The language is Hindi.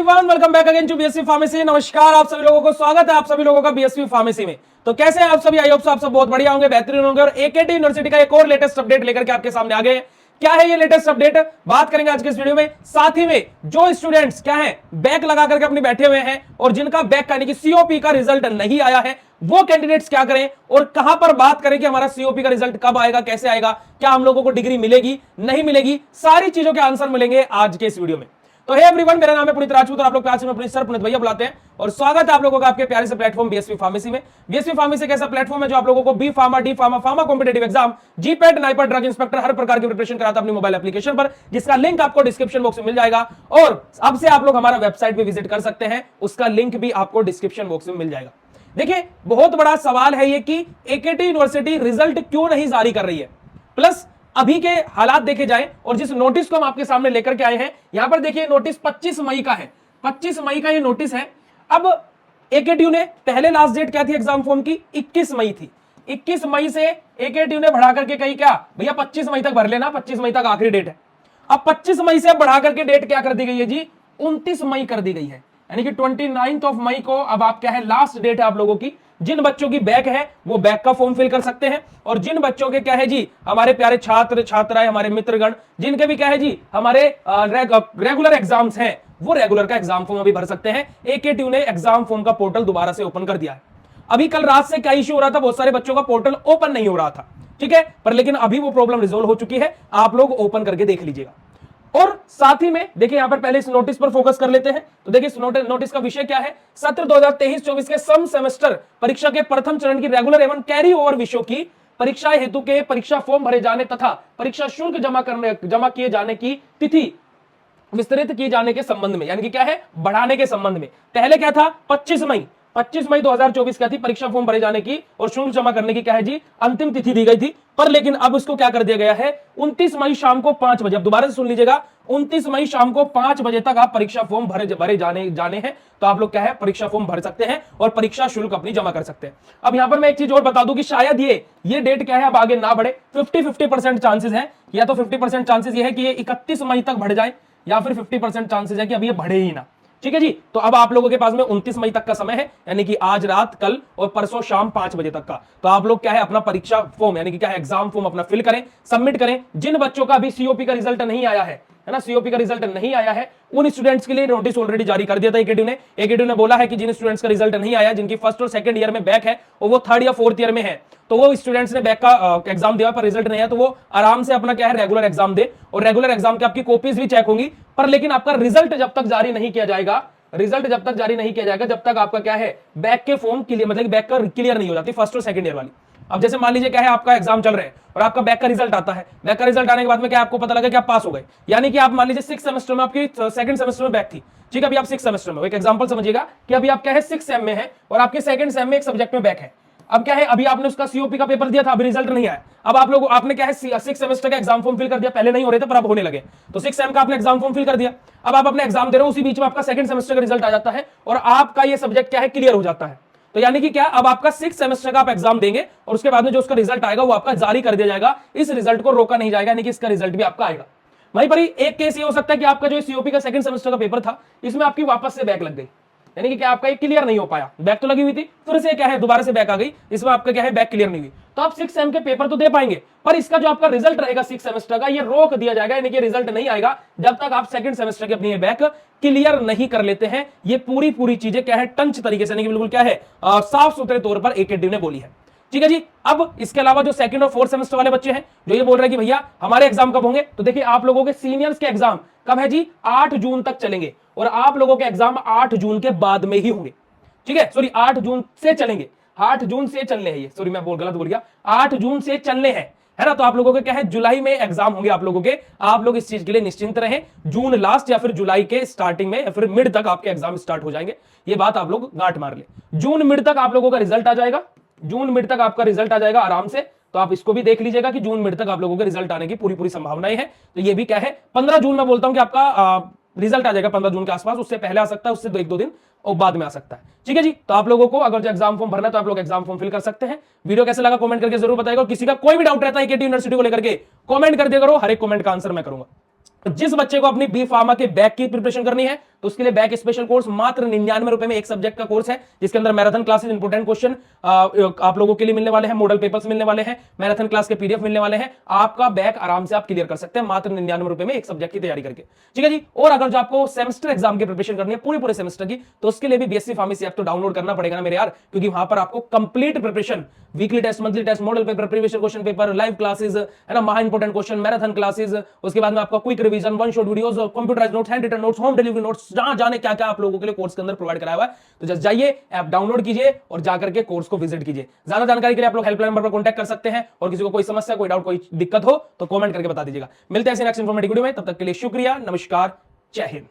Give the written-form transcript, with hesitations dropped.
Everyone, welcome back again to BSV pharmacy. नमस्कार आप सभी लोगों को, स्वागत है आप सभी लोगों का बीएसवी फार्मेसी में। तो कैसे हैं आप सभी? आई होप आप सब बहुत बढ़िया होंगे, बेहतरीन होंगे। और एकेटी यूनिवर्सिटी का एक और लेटेस्ट अपडेट लेकर के आपके सामने आ गए। क्या है ये लेटेस्ट अपडेट, बात करेंगे आज के इस वीडियो में। साथ ही में जो स्टूडेंट्स क्या है बैक लगा करके अपने बैठे हुए हैं और जिनका बैक यानी कि सीओपी का रिजल्ट नहीं आया है, वो कैंडिडेट्स क्या करें और कहां पर बात करें कि हमारा सीओपी का रिजल्ट कब आएगा, कैसे आएगा, क्या हम लोगों को डिग्री मिलेगी नहीं मिलेगी, सारी चीजों के आंसर मिलेंगे आज के इस वीडियो में। तो हे एवरीवन, मेरा नाम है पुनीत राजपूत और आप लोग क्लास में अपने सर पुनीत भैया बुलाते हैं और स्वागत है आप लोगों का आपके प्यारे से प्लेटफॉर्म बीएसवी फार्मेसी में। बीएसवी फार्मेसी एक ऐसा प्लेटफॉर्म है जो आप लोगों को B pharma, D pharma, pharma competitive exam, GPAT, NIPER, drug inspector हर प्रकार की प्रिपरेशन कराता है अपनी मोबाइल एप्लीकेशन पर, जिसका लिंक आपको डिस्क्रिप्शन बॉक्स में मिल जाएगा। और अब से आप लोग हमारा वेबसाइट भी विजिट कर सकते हैं, उसका लिंक भी आपको डिस्क्रिप्शन बॉक्स में मिल जाएगा। देखिए, बहुत बड़ा सवाल है ये कि एकेटी यूनिवर्सिटी रिजल्ट क्यों नहीं जारी कर रही है, प्लस अभी के हालात देखे जाएं और जिस नोटिस को हम आपके सामने लेकर के आए हैं, यहां पर देखिए नोटिस 25 मई का है। 25 मई का ये नोटिस है। अब एकेटीयू ने पहले लास्ट डेट क्या थी एग्जाम फॉर्म की? 21 मई थी। 21 मई से एकेटीयू ने बढ़ा करके कही क्या भैया 25 मई तक भर लेना, 25 मई तक आखिरी डेट है। अब 25 मई से बढ़ा करके डेट क्या कर दी गई है जी? 29 मई कर दी गई है, यानी कि 29 ऑफ मई को अब आप क्या है लास्ट डेट है आप लोगों की। जिन बच्चों की बैक है वो बैक का फॉर्म फिल कर सकते हैं और जिन बच्चों के क्या है जी हमारे प्यारे छात्र छात्राएं, हमारे मित्रगण, जिनके भी क्या है जी हमारे रेगुलर एग्जाम्स हैं, वो रेगुलर का एग्जाम फॉर्म अभी भर सकते हैं। एकेटीयू ने एग्जाम फॉर्म का पोर्टल दोबारा से ओपन कर दिया है। अभी कल रात से क्या इश्यू हो रहा था, बहुत सारे बच्चों का पोर्टल ओपन नहीं हो रहा था, ठीक है, पर लेकिन अभी वो प्रॉब्लम रिजोल्व हो चुकी है। आप लोग ओपन करके देख लीजिएगा। और साथ ही में देखिए यहां पर पहले इस नोटिस पर फोकस कर लेते हैं। तो देखिए इस नोटिस का विषय क्या है? सत्र 2023-24 के सम सेमेस्टर परीक्षा के प्रथम चरण की रेगुलर एवं कैरी ओवर विषयों की परीक्षा हेतु के परीक्षा फॉर्म भरे जाने तथा परीक्षा शुल्क जमा किए जाने की तिथि विस्तृत किए जाने के संबंध में, यानी कि क्या है बढ़ाने के संबंध में। पहले क्या था? 25 मई 2024 क्या थी? परीक्षा फॉर्म भरे जाने की और शुल्क जमा करने की क्या है जी अंतिम तिथि दी गई थी। पर लेकिन अब उसको क्या कर दिया गया है? 29 मई शाम को 5 बजे, अब दोबारा से सुन लीजिएगा, 29 मई शाम को 5 बजे तक आप परीक्षा फॉर्म भरे जाने हैं। तो आप लोग क्या है परीक्षा फॉर्म भर सकते हैं और परीक्षा शुल्क अपनी जमा कर सकते हैं। अब यहां पर मैं एक चीज और बता दूं कि शायद ये डेट क्या है अब आगे ना बढ़े। 50-50% चांसेस है, या तो 50% चांसेस ये है कि ये 31 मई तक बढ़ जाए, या फिर 50% चांसेस है कि अब ये बढ़े ही ना। ठीक है जी। तो अब आप लोगों के पास में 29 मई तक का समय है, यानी कि आज रात, कल और परसों शाम 5 बजे तक का। तो आप लोग क्या है अपना परीक्षा फॉर्म यानी कि क्या है एग्जाम फॉर्म अपना फिल करें, सबमिट करें। जिन बच्चों का अभी सीओपी का रिजल्ट नहीं आया है ना, सीओपी का रिजल्ट नहीं आया है, उन स्टूडेंट्स के लिए नोटिस ऑलरेडी जारी कर दिया था एकेटीयू ने। एकेटीयू ने बोला है कि जिन स्टूडेंट्स का रिजल्ट नहीं आया, जिनकी फर्स्ट और सेकंड ईयर में बैक है और वो थर्ड या फोर्थ ईयर में है, तो वो स्टूडेंट्स ने बैक का एग्जाम दिया पर रिजल्ट नहीं आया, तो वो आराम से अपना क्या है रेगुलर एग्जाम दे और रेगुलर एग्जाम की आपकी कॉपीज भी चेक होंगी। पर लेकिन आपका रिजल्ट जब तक जारी नहीं किया जाएगा, जब तक आपका क्या है बैक के फॉर्म क्लियर, मतलब बैक का क्लियर नहीं हो जाती फर्स्ट और सेकंड ईयर वाली। अब जैसे मान लीजिए क्या है आपका एग्जाम चल रहा है और आपका बैक का रिजल्ट आता है, बैक का रिजल्ट आने के बाद में क्या आपको पता लगा कि आप पास हो गए, यानी कि आप मान लीजिए 6 सेमेस्टर में आपकी सेकंड सेमेस्टर में बैक थी, ठीक है, अभी आप 6 सेमेस्टर में, एक एग्जांपल समझिएगा कि अभी आप क्या है 6 सेम में है और आपके सेकंड सेम में एक सब्जेक्ट में बैक है। अब क्या है अभी आपने उसका सीओपी का पेपर दिया था, अभी रिजल्ट नहीं आया। अब आपने क्या है 6 सेमेस्टर का एग्जाम फॉर्म फिल कर दिया, पहले नहीं हो रहे थे पर अब होने लगे, तो 6 सेम का आपने एग्जाम फॉर्म फिल कर दिया। अब आप अपने एग्जाम दे रहे हो, उसी बीच में आपका सेकंड सेमेस्टर का रिजल्ट आ जाता है और आपका ये सब्जेक्ट क्या है क्लियर हो जाता है। तो यानी कि क्या अब आपका 6 सेमेस्टर का आप एग्जाम देंगे और उसके बाद में जो उसका रिजल्ट आएगा वो आपका जारी कर दिया जाएगा। इस रिजल्ट को रोका नहीं जाएगा, यानी कि इसका रिजल्ट भी आपका आएगा। वहीं पर एक केस ये हो सकता है कि आपका जो सीओपी का सेकंड सेमेस्टर का पेपर था, इसमें आपकी वापस से बैक लग गई, यानी कि क्या आपका ये क्लियर नहीं हो पाया, बैक तो लगी हुई थी, फिर से क्या है दोबारा से बैक आ गई, इसमें आपका क्या है बैक क्लियर नहीं हुई, तो आप 6 सेम के पेपर तो दे पाएंगे, पर इसका जो आपका रिजल्ट रहेगा 6 सेमेस्टर का ये रोक दिया जाएगा, यानी कि रिजल्ट नहीं आएगा जब तक आप सेकंड सेमेस्टर के अपनी बैक क्लियर नहीं कर लेते हैं। ये पूरी चीजें क्या है टंच तरीके से, बिल्कुल क्या है साफ सुथरे तौर पर एकेटीयू ने बोली है, ठीक है जी। अब इसके अलावा जो सेकंड और फोर्थ सेमेस्टर वाले बच्चे हैं जो ये बोल रहे हैं कि भैया हमारे एग्जाम कब होंगे, तो देखिए आप लोगों के सीनियर्स के एग्जाम कब है जी? 8 जून तक चलेंगे और आप लोगों के एग्जाम 8 जून के बाद में ही होंगे, ठीक है, सॉरी 8 जून से चलेंगे, 8 जून से चलने हैं ये, सॉरी मैं गलत बोल गया, 8 जून से चलने हैं, है ना। तो आप लोगों के क्या है जुलाई में एग्जाम होंगे आप लोगों के, आप लोग इस चीज के लिए निश्चिंत रहें। जून लास्ट या फिर जुलाई के स्टार्टिंग में या फिर मिड तक आपके एग्जाम स्टार्ट हो जाएंगे, ये बात आप लोग गांठ मार ले। जून मिड तक आप लोगों का रिजल्ट आ जाएगा, जून मिड तक आपका रिजल्ट आ जाएगा आराम से। तो आप इसको भी देख लीजिएगा कि जून मिड तक आप लोगों के रिजल्ट आने की पूरी संभावनाएं हैं। तो ये भी क्या है 15 जून में बोलता हूं कि आपका रिजल्ट आ जाएगा 15 जून के आसपास, उससे पहले आ सकता है, उससे 1-2 दिन और बाद में आ सकता है, ठीक है जी। तो आप लोगों को अगर जो एग्जाम फॉर्म भरना है तो आप लोग एग्जाम फॉर्म फिल कर सकते हैं। वीडियो कैसे लगा कमेंट करके जरूर बताइएगा और किसी का कोई भी डाउट रहता है एकेटी यूनिवर्सिटी को लेकर के कमेंट कर दिया करो, हर एक कमेंट का आंसर मैं करूंगा। जिस बच्चे को अपनी बी फार्मा के बैक की प्रिपरेशन करनी है तो उसके लिए बैक स्पेशल कोर्स मात्र 99 रुपए में एक सब्जेक्ट का कोर्स है, जिसके अंदर मैराथन क्लासेस, इंपोर्टेंट क्वेश्चन आप लोगों के लिए मिलने वाले हैं, मॉडल पेपर्स मिलने वाले हैं, मैराथन क्लास के पीडीएफ मिलने वाले हैं। आपका बैक आराम से आप क्लियर कर सकते हैं मात्र 99 रुपए में एक सब्जेक्ट की तैयारी करके। ठीक है जी। और अगर जो आपको सेमेस्टर एग्जाम की प्रिपरेशन करनी है पूरे सेमेस्टर की, तो उसके लिए भी बीएससी फार्मेसी ऐप तो डाउनलोड करना पड़ेगा ना मेरे यार, क्योंकि वहां पर आपको complete preparation, weekly test, monthly test, model paper, previous question paper, live classes है ना, महा इंपोर्टेंट क्वेश्चन, मैराथन क्लासेस, उसके बाद में आपका quick revision, one shot videos, computerised notes, hand written notes, home delivery notes, जहां जाने क्या क्या आप लोगों के लिए कोर्स के अंदर प्रोवाइड कराया हुआ है। तो जस्ट जाइए, ऐप डाउनलोड कीजिए और जाकर के कोर्स को विजिट कीजिए। ज्यादा जानकारी के लिए आप लोग हेल्पलाइन नंबर पर कॉन्टैक्ट कर सकते हैं, और किसी को कोई समस्या, कोई डाउट, कोई दिक्कत हो तो कमेंट करके बता दीजिएगा। मिलते हैं नेक्स्ट इंफॉर्मेटिव वीडियो में, तब तक के लिए शुक्रिया, नमस्कार, जय हिंद।